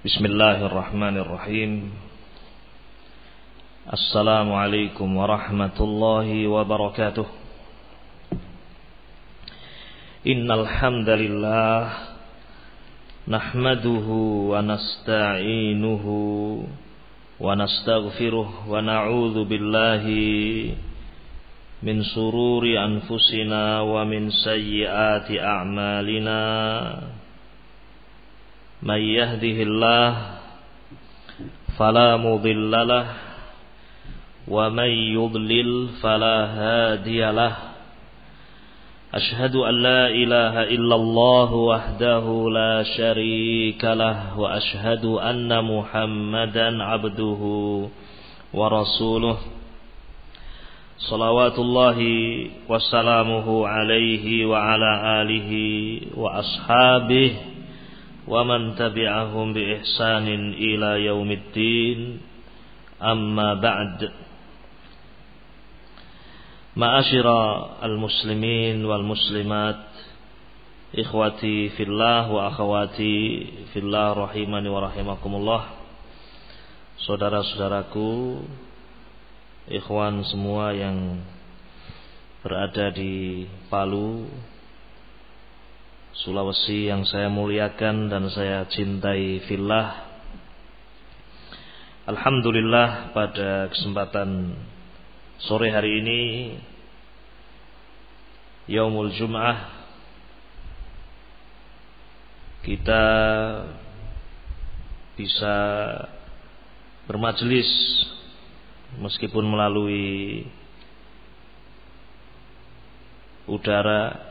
Bismillahirrahmanirrahim. Assalamualaikum warahmatullahi wabarakatuh. Innal hamdalillah nahmaduhu wa nasta'inuhu wa nastaghfiruh wa na'udzu billahi min sururi anfusina wa min sayyiati a'malina. May yahdihillah fala mudilla lahu wa may yudlil fala hadiyalah. Ashhadu an la ilaha illallah wahdahu la syarika lah wa ashhadu anna Muhammadan abduhu wa rasuluh. Salawatullahi wassalamuhu alaihi wa ala alihi wa ashabihi wa man tabi'ahum bi ihsanin ila yaumiddin. Amma ba'd. Ma'asyira al-muslimin wal muslimat, ikhwati fillah wa akhawati fillah rahimani wa rahimakumullah. Saudara-saudaraku, ikhwan semua yang berada di Palu, Sulawesi yang saya muliakan dan saya cintai fillah. Alhamdulillah, pada kesempatan sore hari ini, Yaumul Jum'ah, kita bisa bermajelis meskipun melalui udara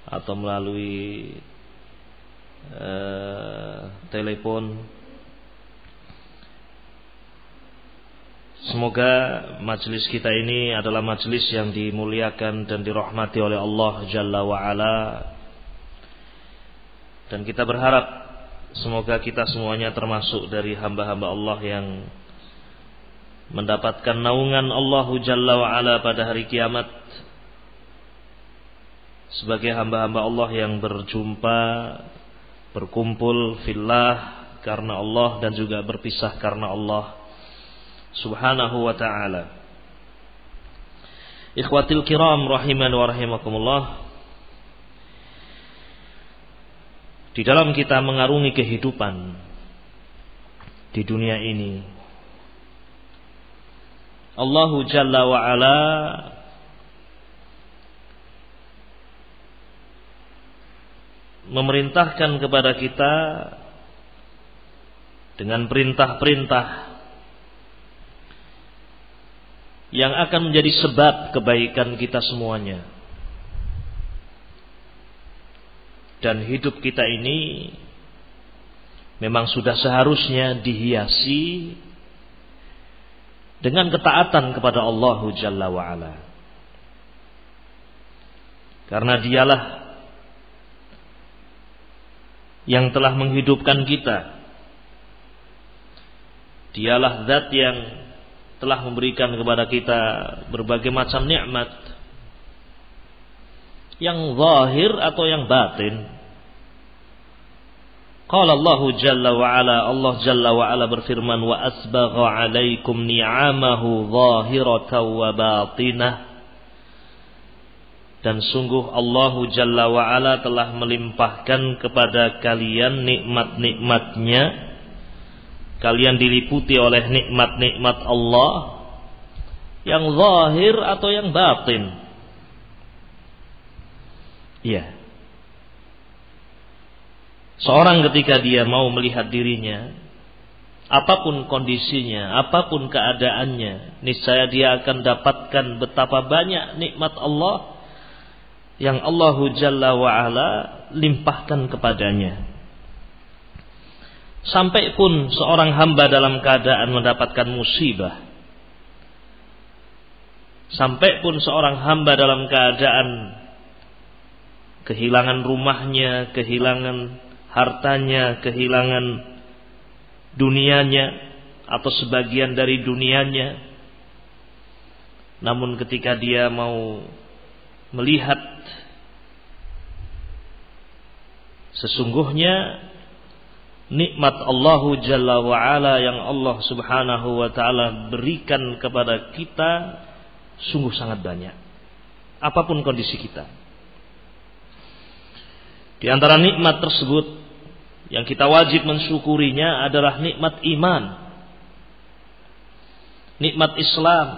atau melalui telepon. Semoga majelis kita ini adalah majelis yang dimuliakan dan dirahmati oleh Allah Jalla wa'ala. Dan kita berharap semoga kita semuanya termasuk dari hamba-hamba Allah yang mendapatkan naungan Allah Jalla wa'ala pada hari kiamat, sebagai hamba-hamba Allah yang berjumpa, berkumpul fillah karena Allah dan juga berpisah karena Allah Subhanahu wa ta'ala. Ikhwatil kiram rahiman wa rahimakumullah. Di dalam kita mengarungi kehidupan di dunia ini, Allah Jalla wa ala memerintahkan kepada kita dengan perintah-perintah yang akan menjadi sebab kebaikan kita semuanya. Dan hidup kita ini memang sudah seharusnya dihiasi dengan ketaatan kepada Allah Jalla wa'ala. Karena dialah yang telah menghidupkan kita. Dialah zat yang telah memberikan kepada kita berbagai macam nikmat, yang zahir atau yang batin. Qala Allah Jalla wa ala, Allah Jalla wa ala berfirman, wa asbagha alaikum ni'amahu zahiratan wa batinah. Dan sungguh Allah Jalla wa ala telah melimpahkan kepada kalian nikmat-nikmatnya. Kalian diliputi oleh nikmat-nikmat Allah yang zahir atau yang batin. Iya. Seorang ketika dia mau melihat dirinya, apapun kondisinya, apapun keadaannya, niscaya dia akan dapatkan betapa banyak nikmat Allah yang Allah Jalla wa'ala limpahkan kepadanya. Sampai pun seorang hamba dalam keadaan mendapatkan musibah, sampai pun seorang hamba dalam keadaan kehilangan rumahnya, kehilangan hartanya, kehilangan dunianya atau sebagian dari dunianya, namun ketika dia mau melihat sesungguhnya nikmat Allahu Jalla wa Ala yang Allah Subhanahu wa taala berikan kepada kita sungguh sangat banyak. Apapun kondisi kita. Di antara nikmat tersebut yang kita wajib mensyukurinya adalah nikmat iman. Nikmat Islam.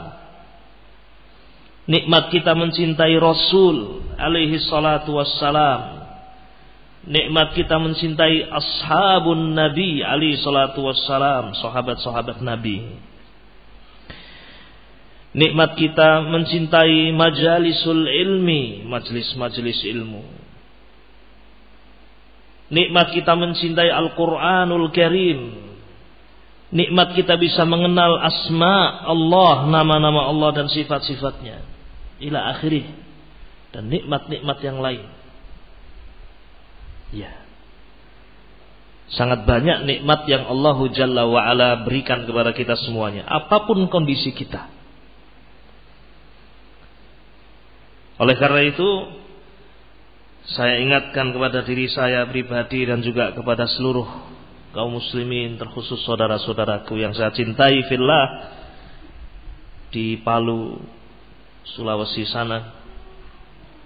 Nikmat kita mencintai Rasul alaihi salatu wassalam. Nikmat kita mencintai ashabun Nabi alaihi salatu wassalam, sahabat-sahabat Nabi. Nikmat kita mencintai majalisul ilmi, majelis-majelis ilmu. Nikmat kita mencintai Al-Quranul Karim. Nikmat kita bisa mengenal asma Allah, nama-nama Allah dan sifat-sifatnya. Ila akhirih. Dan nikmat-nikmat yang lain. Ya. Sangat banyak nikmat yang Allah Jalla wa Ala berikan kepada kita semuanya. Apapun kondisi kita. Oleh karena itu, saya ingatkan kepada diri saya pribadi dan juga kepada seluruh kaum muslimin, terkhusus saudara-saudaraku yang saya cintai fillah di Palu, Sulawesi sana.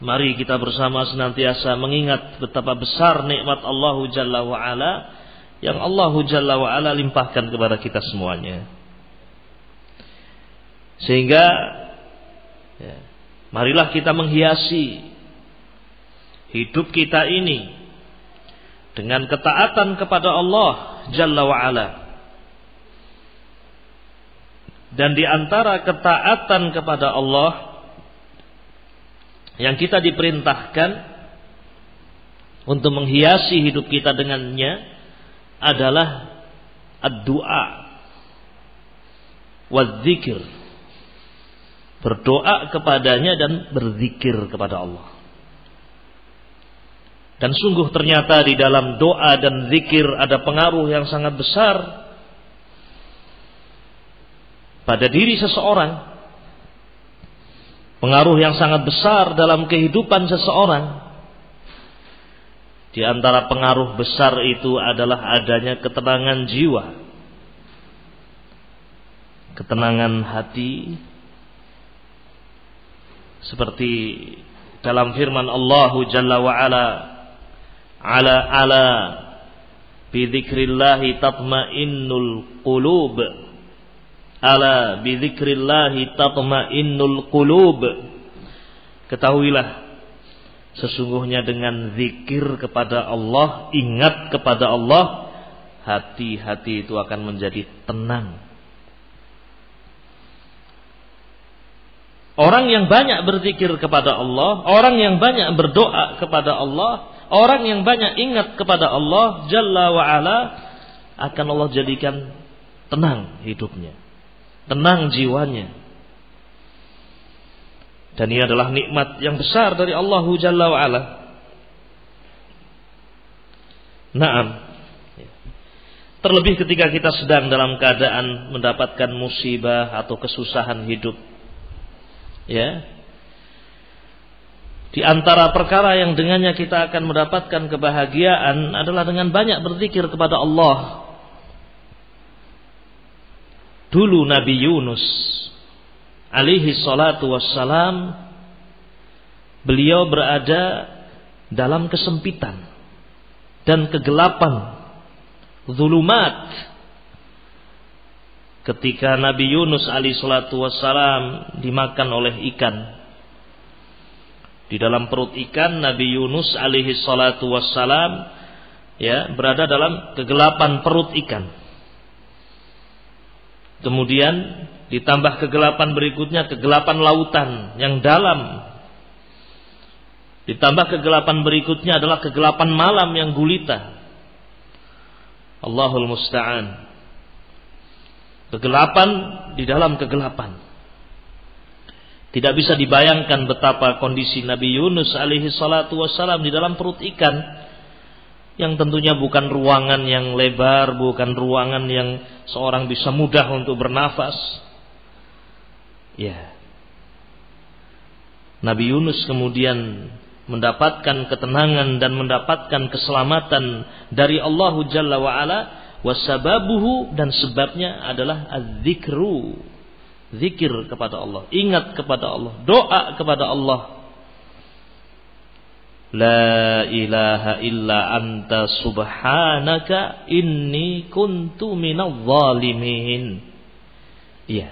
Mari kita bersama senantiasa mengingat betapa besar nikmat Allah Jalla wa Ala yang Allah Jalla wa Ala limpahkan kepada kita semuanya. Sehingga ya, marilah kita menghiasi hidup kita ini dengan ketaatan kepada Allah Jalla wa Ala. Dan di antara ketaatan kepada Allah yang kita diperintahkan untuk menghiasi hidup kita dengannya adalah ad-du'a waz-zikir. Berdoa kepadanya dan berzikir kepada Allah. Dan sungguh ternyata di dalam doa dan zikir ada pengaruh yang sangat besar pada diri seseorang. Pengaruh yang sangat besar dalam kehidupan seseorang. Di antara pengaruh besar itu adalah adanya ketenangan jiwa, ketenangan hati. Seperti dalam firman Allah Jalla wa Ala, ala bi dzikrillahi tatmainnul qulub. Ala bi dzikrillahi tatmainnul qulub. Ketahuilah, sesungguhnya dengan zikir kepada Allah, ingat kepada Allah, hati-hati itu akan menjadi tenang. Orang yang banyak berzikir kepada Allah, orang yang banyak berdoa kepada Allah, orang yang banyak ingat kepada Allah Jalla wa Ala, akan Allah jadikan tenang hidupnya, tenang jiwanya. Dan ini adalah nikmat yang besar dari Allah Jalla wa Ala. Naam. Terlebih ketika kita sedang dalam keadaan mendapatkan musibah atau kesusahan hidup. Ya. Di antara perkara yang dengannya kita akan mendapatkan kebahagiaan adalah dengan banyak berzikir kepada Allah. Dulu Nabi Yunus alaihi salatu wassalam, beliau berada dalam kesempitan dan kegelapan, zulumat. Ketika Nabi Yunus alaihi salatu wassalam dimakan oleh ikan. Di dalam perut ikan, Nabi Yunus alaihi salatu wassalam ya, berada dalam kegelapan perut ikan. Kemudian ditambah kegelapan berikutnya, kegelapan lautan yang dalam. Ditambah kegelapan berikutnya adalah kegelapan malam yang gulita. Allahul musta'an. Kegelapan di dalam kegelapan. Tidak bisa dibayangkan betapa kondisi Nabi Yunus alaihi salatu wassalam di dalam perut ikan, yang tentunya bukan ruangan yang lebar, bukan ruangan yang seorang bisa mudah untuk bernafas. Ya. Nabi Yunus kemudian mendapatkan ketenangan dan mendapatkan keselamatan dari Allah Jalla wa Ala, wasababuhu, dan sebabnya adalah az-zikru, zikir kepada Allah, ingat kepada Allah, doa kepada Allah. La ilaha illa anta subhanaka inni kuntu minadh dhalimin. Iya.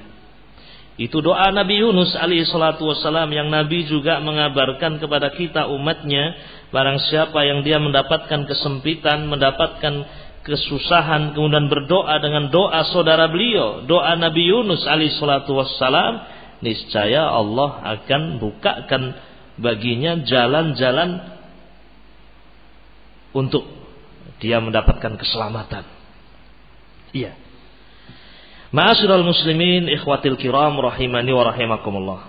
Itu doa Nabi Yunus alaihi salatu wassalam yang Nabi juga mengabarkan kepada kita umatnya, barang siapa yang dia mendapatkan kesempitan, mendapatkan kesusahan, kemudian berdoa dengan doa saudara beliau, doa Nabi Yunus alaihi salatu wassalam, niscaya Allah akan bukakan baginya jalan-jalan untuk dia mendapatkan keselamatan. Iya. Ma'asyiral muslimin, ikhwatil kiram, rahimani wa rahimakumullah.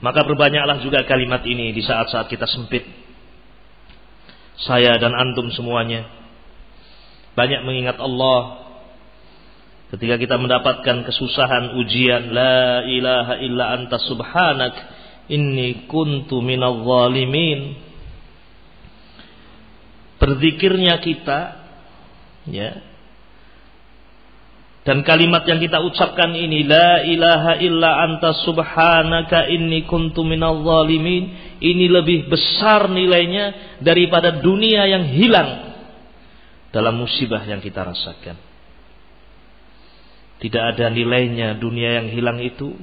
Maka perbanyaklah juga kalimat ini di saat-saat kita sempit. Saya dan antum semuanya banyak mengingat Allah ketika kita mendapatkan kesusahan, ujian. La ilaha illa anta subhanak inni kuntu minadh dhalimin. Berzikirnya kita, ya, dan kalimat yang kita ucapkan ini, la ilaha illa anta subhanaka inni kuntu minadh dhalimin, ini lebih besar nilainya daripada dunia yang hilang dalam musibah yang kita rasakan. Tidak ada nilainya dunia yang hilang itu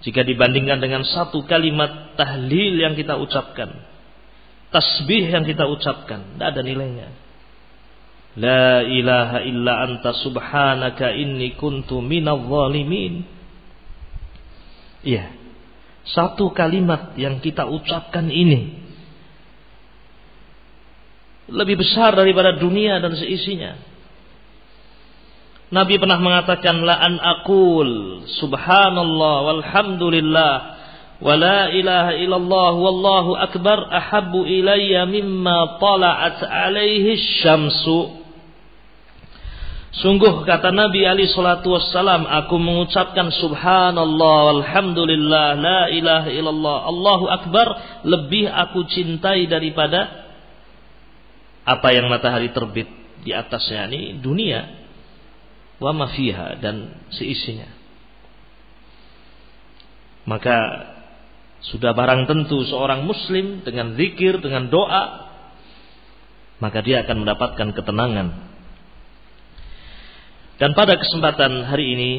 jika dibandingkan dengan satu kalimat tahlil yang kita ucapkan, tasbih yang kita ucapkan, tidak ada nilainya. La ilaha illa anta subhanaka inni kuntu minadh dhalimin. Iya. Satu kalimat yang kita ucapkan ini lebih besar daripada dunia dan seisinya. Nabi pernah mengatakan, la an aqul subhanallah walhamdulillah wa la ilaha illallah wallahu akbar ahabbu ilayya mimma tala'at alaihi syamsu. Sungguh kata Nabi alaihi salatu wassalam, aku mengucapkan subhanallah walhamdulillah la ilaha illallah Allahu akbar lebih aku cintai daripada apa yang matahari terbit di atasnya, ini dunia, wa ma fiha, dan seisinya. Maka sudah barang tentu seorang muslim dengan zikir, dengan doa, maka dia akan mendapatkan ketenangan. Dan pada kesempatan hari ini,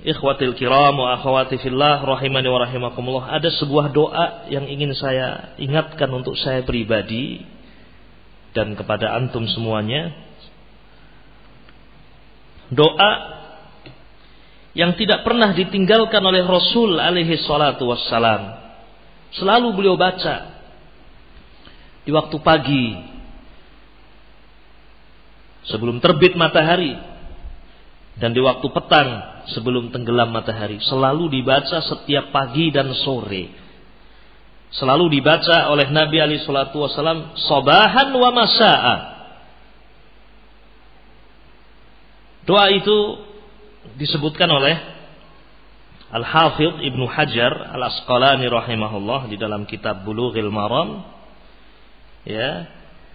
ikhwatil kiram wa akhwati fillah rahimani wa rahimakumullah, ada sebuah doa yang ingin saya ingatkan untuk saya pribadi dan kepada antum semuanya. Doa yang tidak pernah ditinggalkan oleh Rasul alaihi salatu wassalam. Selalu beliau baca di waktu pagi sebelum terbit matahari dan di waktu petang sebelum tenggelam matahari. Selalu dibaca setiap pagi dan sore. Selalu dibaca oleh Nabi alaihi salatu wasallam sabahan wa masa'a. Doa itu disebutkan oleh Al-Hafidh Ibnu Hajar Al-Asqalani rahimahullah di dalam kitab Bulughil Maram, ya,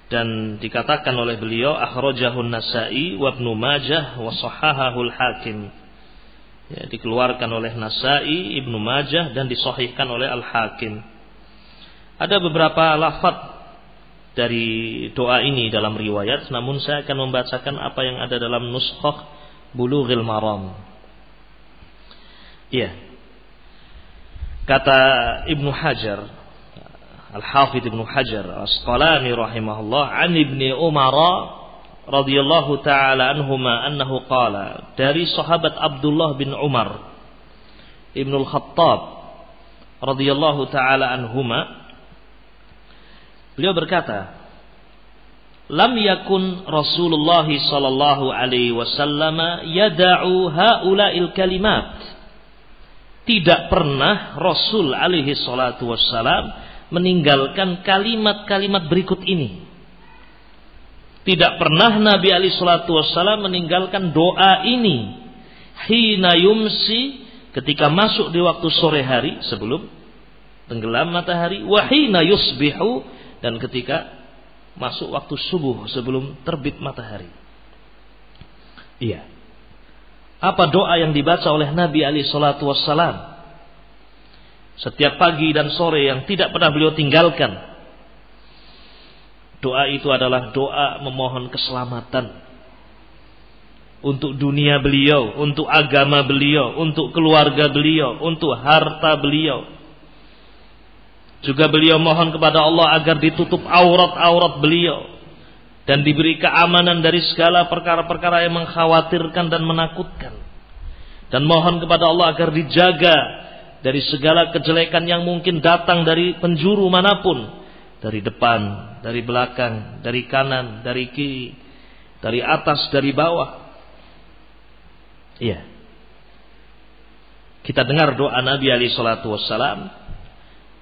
dan dikatakan oleh beliau akhrajahun Nasa'i wa Ibnu Majah wa sahahahul Hakim. Ya, dikeluarkan oleh Nasa'i, Ibnu Majah, dan disahihkan oleh Al-Hakim. Ada beberapa lafaz dari doa ini dalam riwayat, namun saya akan membacakan apa yang ada dalam nuskhah Bulughil Maram. Iya. Kata Ibnu Hajar, Al-Hafidh Ibnu Hajar Al-Asqalani rahimahullah, an Ibni Umar radhiyallahu taala anhuma annahu qala, dari sahabat Abdullah bin Umar Ibnul Khattab radhiyallahu taala anhuma, beliau berkata, lam yakun Rasulullah sallallahu alaihi wasallam yada'u haula'il kalimat. Tidak pernah Rasul alaihi salatu wassalam meninggalkan kalimat-kalimat berikut ini. Tidak pernah Nabi alaihi salatu wassalam meninggalkan doa ini. Hina yumsi, ketika masuk di waktu sore hari sebelum tenggelam matahari, wa hina yusbihu, dan ketika masuk waktu subuh sebelum terbit matahari. Iya. Apa doa yang dibaca oleh Nabi alaihi salatu wassalam setiap pagi dan sore yang tidak pernah beliau tinggalkan? Doa itu adalah doa memohon keselamatan untuk dunia beliau, untuk agama beliau, untuk keluarga beliau, untuk harta beliau. Juga beliau mohon kepada Allah agar ditutup aurat-aurat beliau dan diberi keamanan dari segala perkara-perkara yang mengkhawatirkan dan menakutkan. Dan mohon kepada Allah agar dijaga dari segala kejelekan yang mungkin datang dari penjuru manapun, dari depan, dari belakang, dari kanan, dari kiri, dari atas, dari bawah. Iya. Kita dengar doa Nabi alaihi salatu wassalam.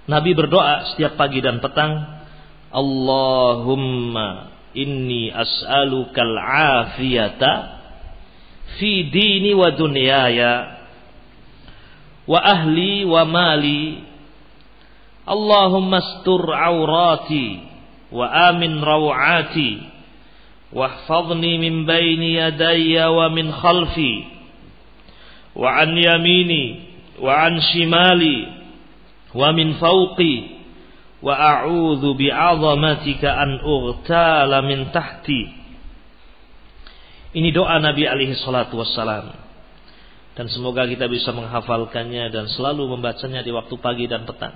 Nabi berdoa setiap pagi dan petang, Allahumma inni as'alukal afiyata fi dini wa dunyaya wa ahli wa mali. Allahumma astur aurati wa amin rawati wahfadhni min baini yadayya wa min khalfi wa an yamini wa an shimali wa min fawqi wa a'udzu bi'azamatika an ughtala min tahti. Ini doa Nabi alaihi salatu wassalam, dan semoga kita bisa menghafalkannya dan selalu membacanya di waktu pagi dan petang.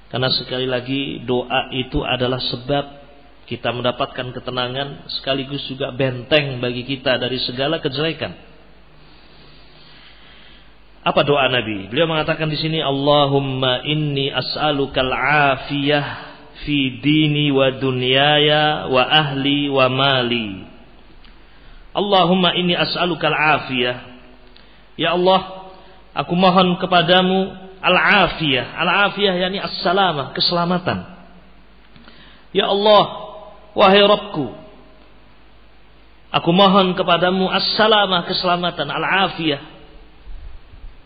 Karena sekali lagi doa itu adalah sebab kita mendapatkan ketenangan, sekaligus juga benteng bagi kita dari segala kejelekan. Apa doa Nabi? Beliau mengatakan di sini, Allahumma inni as'alukal afiyah fi dini wa dunyaya wa ahli wa mali. Allahumma inni as'alukal afiyah. Ya Allah, aku mohon kepadamu al-afiyah. Al-afiyah yakni as-salamah, keselamatan. Ya Allah, wahai Rabbku, aku mohon kepadamu as-salamah, keselamatan, al-afiyah,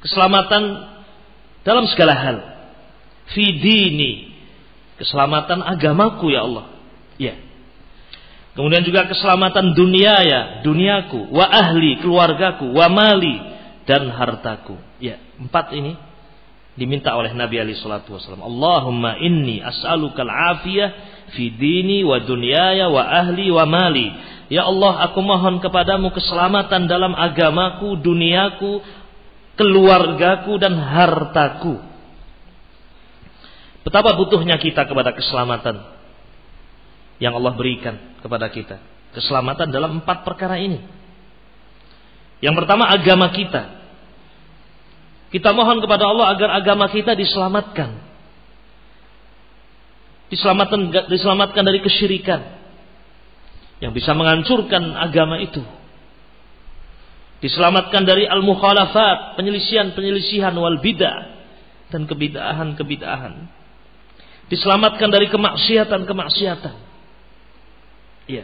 keselamatan dalam segala hal. Fi dini, keselamatan agamaku ya Allah. Ya. Kemudian juga keselamatan dunia, duniaku, wa ahli, keluargaku, wa mali, dan hartaku. Ya, 4 ini diminta oleh Nabi alaihi salatu wasallam. Allahumma inni as'alukal afiyah fi dini wa dunyaya wa ahli wa mali. Ya Allah, aku mohon kepadamu keselamatan dalam agamaku, duniaku, keluargaku, dan hartaku. Betapa butuhnya kita kepada keselamatan yang Allah berikan kepada kita. Keselamatan dalam 4 perkara ini. Yang pertama, agama kita. Kita mohon kepada Allah agar agama kita diselamatkan. Diselamatkan dari kesyirikan yang bisa menghancurkan agama itu. Diselamatkan dari al-mukhalafat, penyelisihan wal bid'ah, dan kebid'ahan. Diselamatkan dari kemaksiatan. Iya.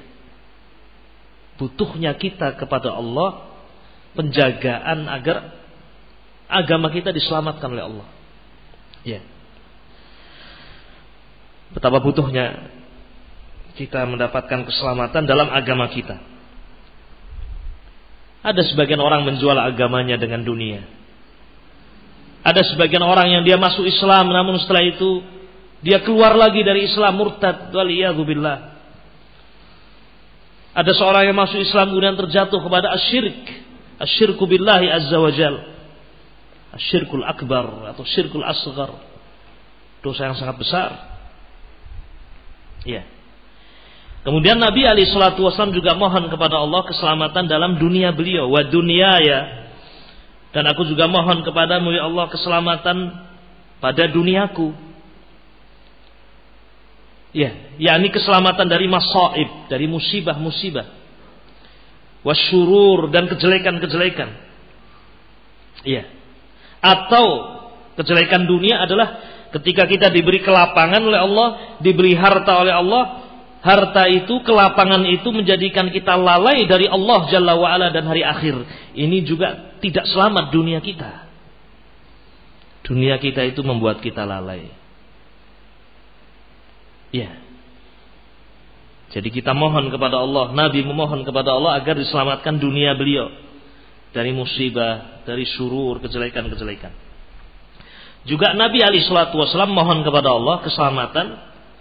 Butuhnya kita kepada Allah penjagaan agar agama kita diselamatkan oleh Allah. Iya. Betapa butuhnya kita mendapatkan keselamatan dalam agama kita. Ada sebagian orang menjual agamanya dengan dunia. Ada sebagian orang yang dia masuk Islam, namun setelah itu dia keluar lagi dari Islam, murtad, waliyadzubillah. Ada seorang yang masuk Islam kemudian terjatuh kepada asyirku billahi azza wa jal, asyirkul akbar atau syirkul asghar, dosa yang sangat besar. Ya. Kemudian Nabi alaihi salatu wasallam juga mohon kepada Allah keselamatan dalam dunia beliau, wa dunyaya, dan aku juga mohon kepadamu ya Allah keselamatan pada duniaku. Ya, yakni keselamatan dari masaib, dari musibah-musibah, wasyurur, dan kejelekan-kejelekan. Iya. Atau kejelekan dunia adalah ketika kita diberi kelapangan oleh Allah, diberi harta oleh Allah. Harta itu, kelapangan itu menjadikan kita lalai dari Allah Jalla wa'ala dan hari akhir. Ini juga tidak selamat dunia kita. Dunia kita itu membuat kita lalai. Ya. Jadi kita mohon kepada Allah, Nabi memohon kepada Allah agar diselamatkan dunia beliau dari musibah, dari syurur, kejelekan-kejelekan. Juga Nabi alaihi salatu wasallam mohon kepada Allah keselamatan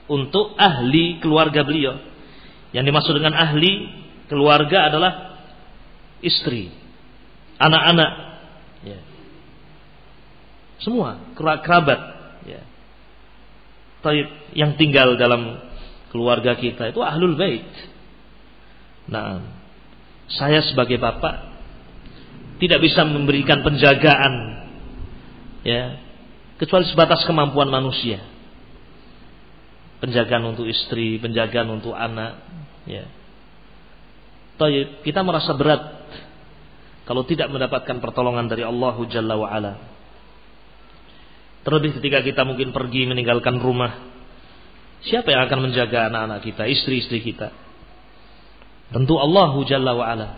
untuk ahli keluarga beliau. Yang dimaksud dengan ahli keluarga adalah istri, anak-anak, ya. Semua kerabat, ya. Yang tinggal dalam keluarga kita itu ahlul bait. Nah, saya sebagai bapak tidak bisa memberikan penjagaan, ya, kecuali sebatas kemampuan manusia. Penjagaan untuk istri, penjagaan untuk anak, ya. Kita merasa berat kalau tidak mendapatkan pertolongan dari Allah Jalla wa Ala. Terlebih ketika kita mungkin pergi meninggalkan rumah, siapa yang akan menjaga anak-anak kita, istri-istri kita? Tentu Allah Jalla wa Ala.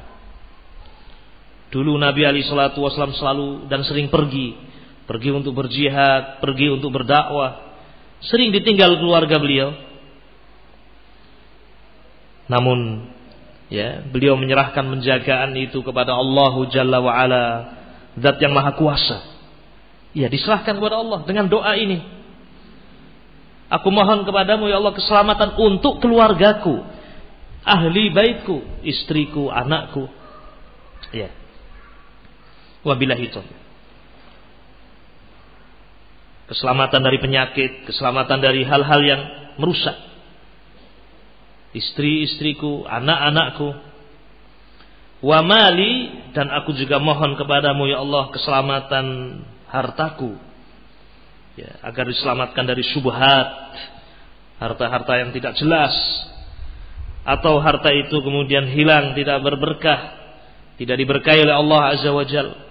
Dulu Nabi alaihi salatu wasallam selalu dan sering pergi untuk berjihad, pergi untuk berdakwah. Sering ditinggal keluarga beliau. Namun, ya, beliau menyerahkan penjagaan itu kepada Allah Jalla wa Ala, Zat yang Maha Kuasa. Ya, diserahkan kepada Allah dengan doa ini. Aku mohon kepadamu ya Allah keselamatan untuk keluargaku, ahli baitku, istriku, anakku. Ya. Wabillahi taufiq. Keselamatan dari penyakit, keselamatan dari hal-hal yang merusak. Istri-istriku, anak-anakku. Wa mali, dan aku juga mohon kepadamu ya Allah keselamatan hartaku, ya, agar diselamatkan dari syubhat, harta-harta yang tidak jelas, atau harta itu kemudian hilang, tidak berberkah, tidak diberkahi oleh Allah Azza wa Jalla.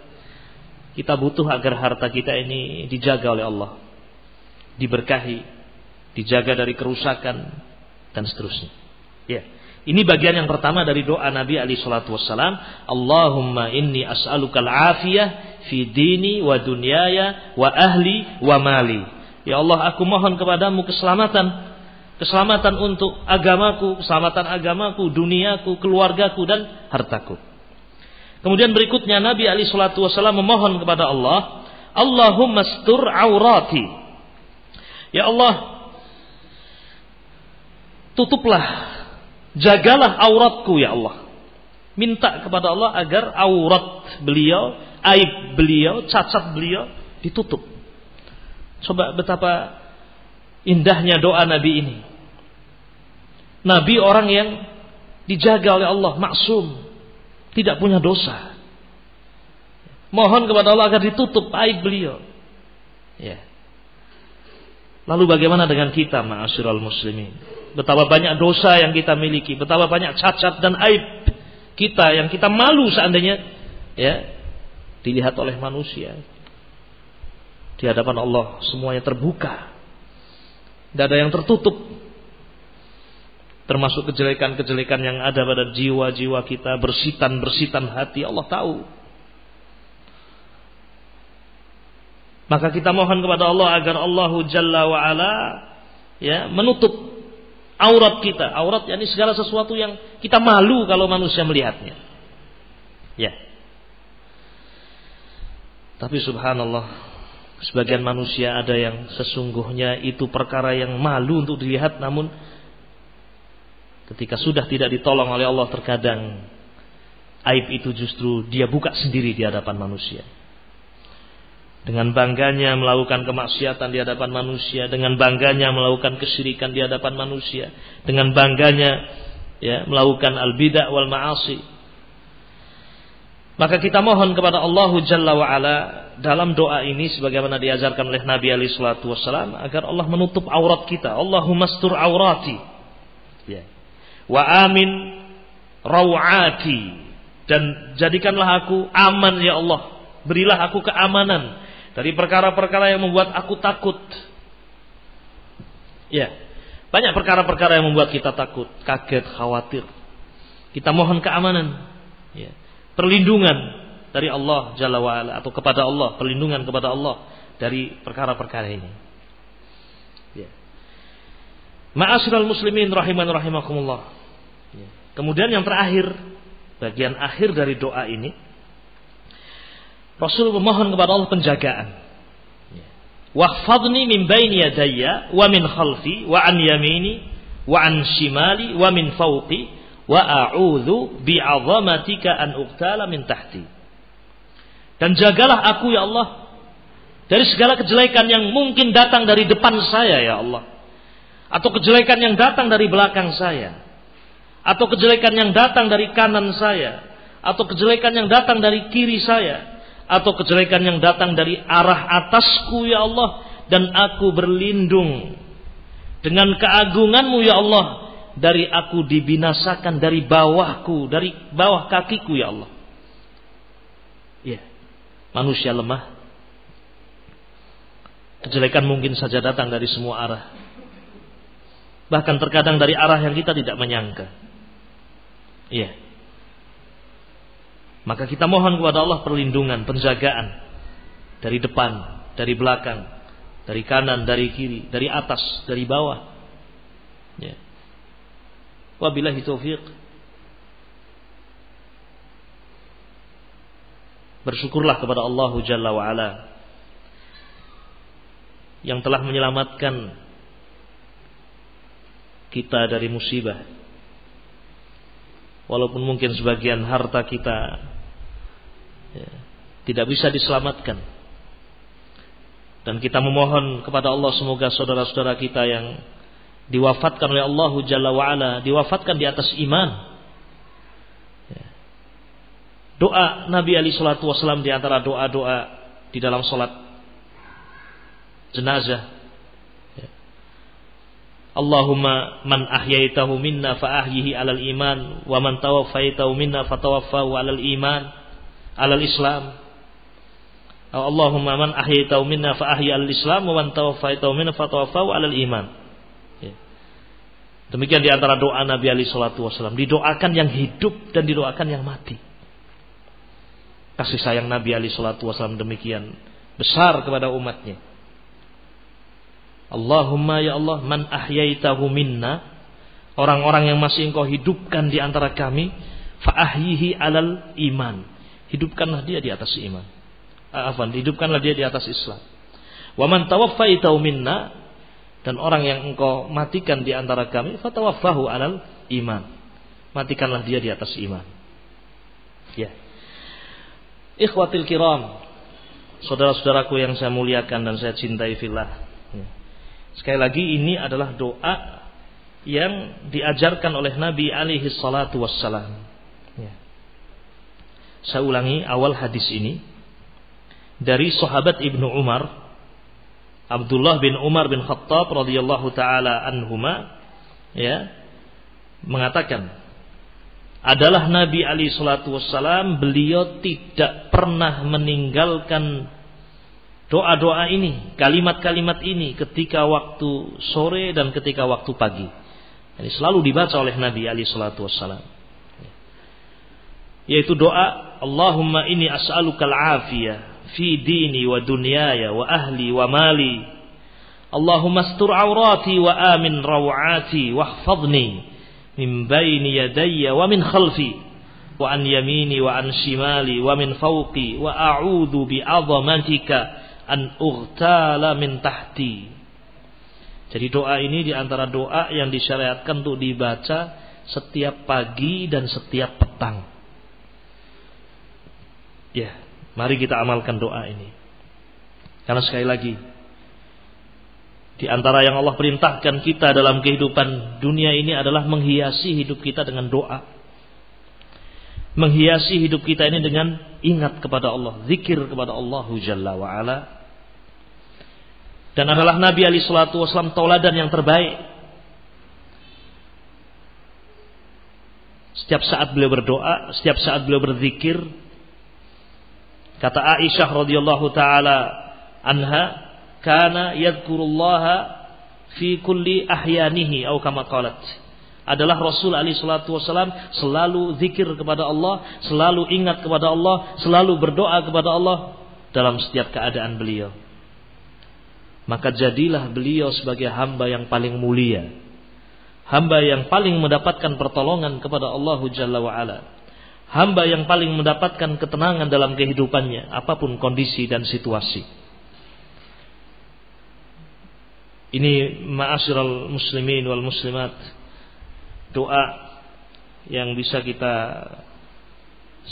Kita butuh agar harta kita ini dijaga oleh Allah, diberkahi, dijaga dari kerusakan dan seterusnya. Ya. Ini bagian yang pertama dari doa Nabi alaihi salatu wassalam, Allahumma inni as'alukal afiyah fi dini wa dunyaya wa ahli wa mali. Ya Allah, aku mohon kepadamu keselamatan untuk agamaku, keselamatan agamaku, duniaku, keluargaku dan hartaku. Kemudian berikutnya Nabi alaihi salatu wasallam memohon kepada Allah, Allahumma astur aurati. Ya Allah, tutuplah, jagalah auratku ya Allah. Minta kepada Allah agar aurat beliau, aib beliau, cacat beliau ditutup. Coba betapa indahnya doa Nabi ini. Nabi orang yang dijaga oleh Allah, maksum, tidak punya dosa. Mohon kepada Allah agar ditutup aib beliau. Ya. Lalu bagaimana dengan kita, ma'asyiral muslimin? Betapa banyak dosa yang kita miliki, betapa banyak cacat dan aib kita yang kita malu seandainya, ya, dilihat oleh manusia. Di hadapan Allah semuanya terbuka, tidak ada yang tertutup. Termasuk kejelekan-kejelekan yang ada pada jiwa-jiwa kita, bersitan hati, Allah tahu. Maka kita mohon kepada Allah agar Allah Jalla wa Ala, ya, menutup aurat kita. Aurat yakni segala sesuatu yang kita malu kalau manusia melihatnya. Ya. Tapi subhanallah, sebagian manusia ada yang sesungguhnya itu perkara yang malu untuk dilihat, namun ketika sudah tidak ditolong oleh Allah, terkadang aib itu justru dia buka sendiri di hadapan manusia. Dengan bangganya melakukan kemaksiatan di hadapan manusia, dengan bangganya melakukan kesyirikan di hadapan manusia, dengan bangganya, ya, melakukan al-bid'ah wal ma'asi. Maka kita mohon kepada Allah Jalla wa Ala dalam doa ini sebagaimana diajarkan oleh Nabi alaihi salatu wassalam, agar Allah menutup aurat kita. Allahumma astur aurati, ya, wa amin rawati, dan jadikanlah aku aman ya Allah, berilah aku keamanan dari perkara-perkara yang membuat aku takut. Ya, banyak perkara-perkara yang membuat kita takut, kaget, khawatir. Kita mohon keamanan, ya, perlindungan dari Allah Jalla wa'ala, atau kepada Allah, perlindungan kepada Allah dari perkara-perkara ini. Ya. Ma'asyiral muslimin rahiman rahimakumullah. Ya. Kemudian yang terakhir, bagian akhir dari doa ini, Rasul memohon kepada Allah penjagaan. Wahfadni min baini yadayya wa min khalfi wa an yamini wa an shimali wa min fawqi wa a'udzu bi'azamatika an uqtala min tahti. Dan jagalah aku ya Allah dari segala kejelekan yang mungkin datang dari depan saya ya Allah, atau kejelekan yang datang dari belakang saya, atau kejelekan yang datang dari kanan saya, atau kejelekan yang datang dari kiri saya, atau kejelekan yang datang dari arah atasku ya Allah, dan aku berlindung dengan keagunganmu ya Allah dari aku dibinasakan dari bawahku, dari bawah kakiku ya Allah. Ya, manusia lemah, kejelekan mungkin saja datang dari semua arah, bahkan terkadang dari arah yang kita tidak menyangka. Ya, maka kita mohon kepada Allah perlindungan, penjagaan dari depan, dari belakang, dari kanan, dari kiri, dari atas, dari bawah. Ya. Wabillahi taufiq. Bersyukurlah kepada Allah Jalla wa Ala yang telah menyelamatkan kita dari musibah. Walaupun mungkin sebagian harta kita tidak bisa diselamatkan, dan kita memohon kepada Allah semoga saudara-saudara kita yang diwafatkan oleh Allah Jalla wa'ala diwafatkan di atas iman. Doa Nabi alaihi salatu wasallam di antara doa-doa di dalam salat jenazah, Allahumma man ahyaitahu minna fa ahyihi alal iman wa man tawaffaitahu minna fatawaffahu alal iman alal islam. Allahumma man ahyaitahu minna fa ahyi alal islam wa man tawaffaitahu minna fatawaffahu alal iman. Ya. Demikian di antara doa Nabi alaihi salatu wasallam, didoakan yang hidup dan didoakan yang mati. Kasih sayang Nabi alaihi salatu wasallam demikian besar kepada umatnya. Allahumma ya Allah man ahyaitahu minna, orang-orang yang masih engkau hidupkan di antara kami, fa ahyihi alal iman, hidupkanlah dia di atas iman. Hidupkanlah dia di atas Islam. Wa man tawaffaitahu minna, dan orang yang engkau matikan di antara kami, fatawaffahu alal iman, matikanlah dia di atas iman. Ya. Ikhwatil kiram, saudara-saudaraku yang saya muliakan dan saya cintai fillah. Sekali lagi ini adalah doa yang diajarkan oleh Nabi alaihi salatu wassalam. Ya. Saya ulangi awal hadis ini dari sahabat Ibnu Umar, Abdullah bin Umar bin Khattab radhiyallahu taala anhuma, ya, mengatakan adalah Nabi alaihi salatu wassalam, beliau tidak pernah meninggalkan doa-doa ini, kalimat-kalimat ini ketika waktu sore dan ketika waktu pagi. Ini selalu dibaca oleh Nabi alaihi salatu wassalam. Yaitu doa Allahumma inni as'alukal afiyah fi dini wa dunyaya wa ahli wa mali. Allahumma astur awrati wa amin rawati wahfadni min baini yadayya wa min khalfi wa an yamini wa an shimali wa min fawqi wa a'udzu bi'azamatika an ughtal min tahti. Jadi doa ini diantara doa yang disyariatkan untuk dibaca setiap pagi dan setiap petang. Ya, mari kita amalkan doa ini. Karena sekali lagi, di antara yang Allah perintahkan kita dalam kehidupan dunia ini adalah menghiasi hidup kita dengan doa. Menghiasi hidup kita ini dengan ingat kepada Allah, zikir kepada Allah Jalla wa Ala. Dan adalah Nabi alaihi salatu wasallam tauladan yang terbaik. Setiap saat beliau berdoa, setiap saat beliau berzikir. Kata Aisyah radhiyallahu taala anha, kana yadhkurullaha fi kulli ahyanihi atau kama qalat. Adalah Rasul alaihi salatu wasallam selalu zikir kepada Allah, selalu ingat kepada Allah, selalu berdoa kepada Allah dalam setiap keadaan beliau. maka jadilah beliau sebagai hamba yang paling mulia, hamba yang paling mendapatkan pertolongan kepada Allah Jalla wa'ala, hamba yang paling mendapatkan ketenangan dalam kehidupannya, apapun kondisi dan situasi. Ini ma'asyiral muslimin wal muslimat, doa yang bisa kita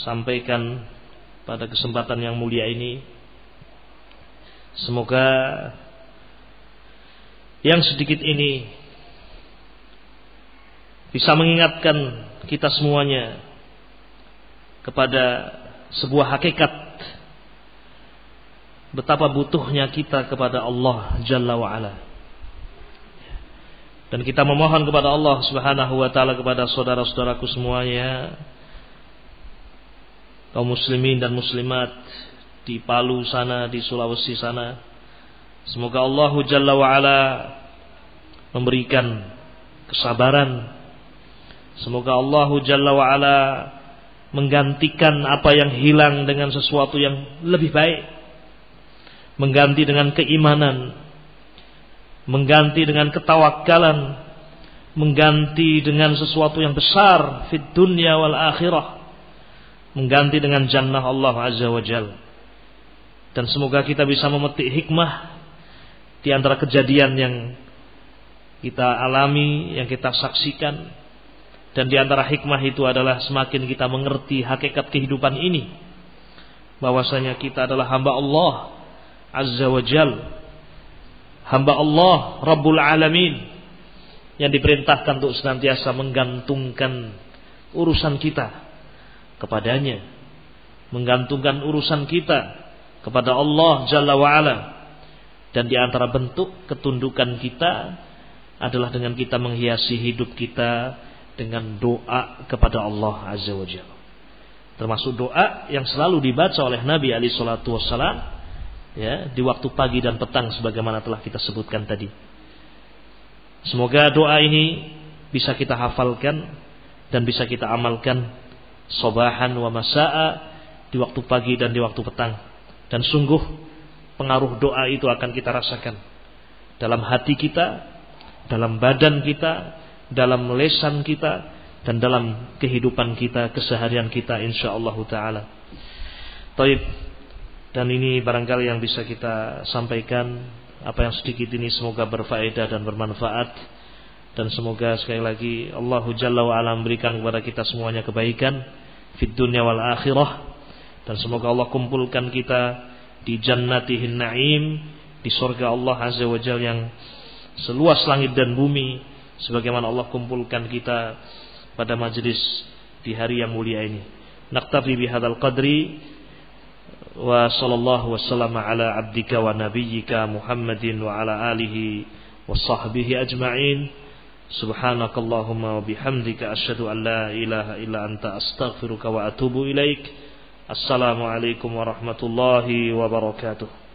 sampaikan pada kesempatan yang mulia ini. Semoga yang sedikit ini bisa mengingatkan kita semuanya kepada sebuah hakikat betapa butuhnya kita kepada Allah Jalla wa'ala. Dan kita memohon kepada Allah Subhanahu wa ta'ala, kepada saudara-saudaraku semuanya, kaum muslimin dan muslimat di Palu sana, di Sulawesi sana, semoga Allah Jalla wa'ala memberikan kesabaran. Semoga Allah Jalla wa'ala menggantikan apa yang hilang dengan sesuatu yang lebih baik, mengganti dengan keimanan, mengganti dengan ketawakkalan, mengganti dengan sesuatu yang besar fid dunya wal akhirah, mengganti dengan jannah Allah Azza wa Jalla. Dan semoga kita bisa memetik hikmah di antara kejadian yang kita alami, yang kita saksikan. Dan di antara hikmah itu adalah semakin kita mengerti hakikat kehidupan ini, bahwasanya kita adalah hamba Allah Azza wa Jalla, hamba Allah Rabbul Alamin, yang diperintahkan untuk senantiasa menggantungkan urusan kita kepadanya, menggantungkan urusan kita kepada Allah Jalla wa'ala. Dan di antara bentuk ketundukan kita adalah dengan kita menghiasi hidup kita dengan doa kepada Allah Azza wa Jalla. Termasuk doa yang selalu dibaca oleh Nabi alaihi salatu wassalam, ya, di waktu pagi dan petang sebagaimana telah kita sebutkan tadi. Semoga doa ini bisa kita hafalkan dan bisa kita amalkan sabahan wa masa'a, di waktu pagi dan di waktu petang. Dan sungguh pengaruh doa itu akan kita rasakan dalam hati kita, dalam badan kita, dalam lisan kita, dan dalam kehidupan kita, keseharian kita, insyaallah ta'ala. Taib. Dan ini barangkali yang bisa kita sampaikan. Apa yang sedikit ini semoga berfaedah dan bermanfaat. Dan semoga sekali lagi Allah Jalla wa'ala memberikan kepada kita semuanya kebaikan fid dunya wal akhirah. Dan semoga Allah kumpulkan kita di jannatihin na'im, di surga Allah Azza wa Jalla yang seluas langit dan bumi, sebagaimana Allah kumpulkan kita pada majlis di hari yang mulia ini. Naktafi bihadzal qadri wa sallallahu wasallama ala abdika wa nabiyyika Muhammadin wa ala alihi wa sahbihi ajma'in. Subhanakallahumma wa bihamdika asyhadu an la ilaha illa anta astaghfiruka wa atubu ilaik. Assalamualaikum warahmatullahi wabarakatuh.